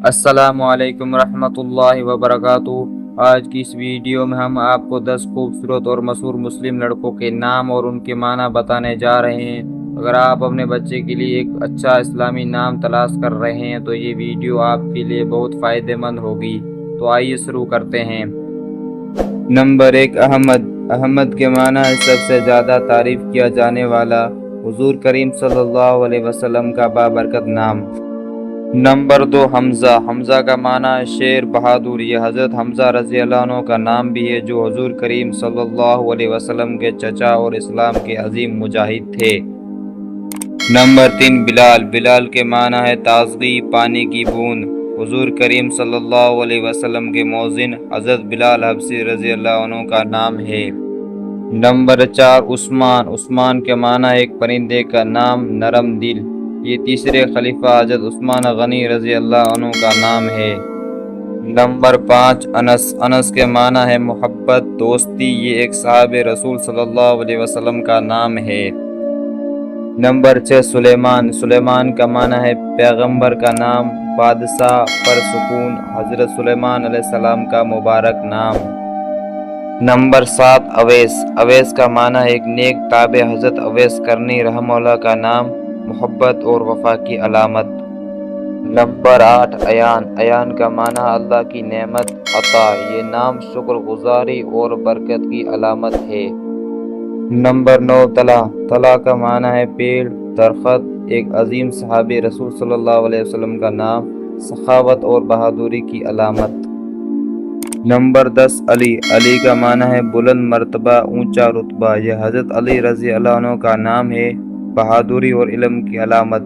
السلام علیکم ورحمۃ اللہ وبرکاتہ۔ آج کی اس ویڈیو میں ہم آپ کو 10 خوبصورت اور مشہور مسلم لڑکوں کے نام اور ان کے معنی بتانے جا رہے ہیں۔ اگر آپ اپنے بچے کے لیے ایک اچھا اسلامی نام تلاش کر رہے ہیں تو یہ ویڈیو آپ کے لیے بہت فائدہ مند ہوگی۔ تو آئیے شروع کرتے ہیں۔ نمبر 1، احمد۔ احمد کے معنی ہے سب سے زیادہ تعریف کیا جانے والا۔ حضور کریم صلی اللہ علیہ وسلم کا بابرکت نام۔ نمبر 2، حمزہ۔ حمزہ کا معنی ہے شیر، بہادر۔ یہ حضرت حمزہ رضی اللہ عنہ کا نام بھی ہے جو حضور کریم صلی اللہ علیہ وسلم کے چچا اور اسلام کے عظیم مجاہد تھے۔ نمبر 3، بلال۔ بلال کے معنی ہے تازگی، پانی کی بوند۔ حضور کریم صلی اللہ علیہ وسلم کے مؤذن حضرت بلال حبشی رضی اللہ عنہ کا نام ہے۔ نمبر 4، عثمان۔ عثمان کے معنی ہے ایک پرندے کا نام، نرم دل۔ یہ تیسرے خلیفہ حضرت عثمان غنی رضی اللہ عنہ کا نام ہے۔ نمبر 5، انس۔ انس کے معنی ہے محبت، دوستی۔ یہ ایک صحابہ رسول صلی اللہ علیہ وسلم کا نام ہے۔ نمبر 6، سلیمان۔ سلیمان کا معنی ہے پیغمبر کا نام، بادشاہ، پر سکون۔ حضرت سلیمان علیہ السلام کا مبارک نام۔ نمبر 7، اویس۔ اویس کا معنی ہے ایک نیک تابع۔ حضرت اویس کرنی رحمہ اللہ کا نام، محبت اور وفا کی علامت۔ نمبر 8، ایان۔ ایان کا معنی اللہ کی نعمت، عطا۔ یہ نام شکر گزاری اور برکت کی علامت ہے۔ نمبر 9، طلحہ۔ طلحہ کا معنی ہے پیڑ، درخت۔ ایک عظیم صحابی رسول صلی اللہ علیہ وسلم کا نام، سخاوت اور بہادری کی علامت۔ نمبر 10، علی۔ علی کا معنی ہے بلند مرتبہ، اونچا رتبہ۔ یہ حضرت علی رضی اللہ عنہ کا نام ہے، بہادری اور علم کی علامت۔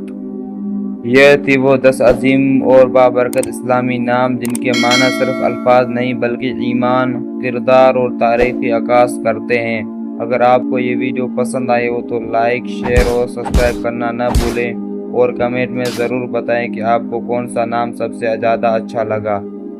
یہ تھی وہ 10 عظیم اور بابرکت اسلامی نام جن کے معنی صرف الفاظ نہیں بلکہ ایمان، کردار اور تاریخی عکاس کرتے ہیں۔ اگر آپ کو یہ ویڈیو پسند آئے ہو تو لائک، شیئر اور سبسکرائب کرنا نہ بھولیں، اور کمنٹ میں ضرور بتائیں کہ آپ کو کون سا نام سب سے زیادہ اچھا لگا۔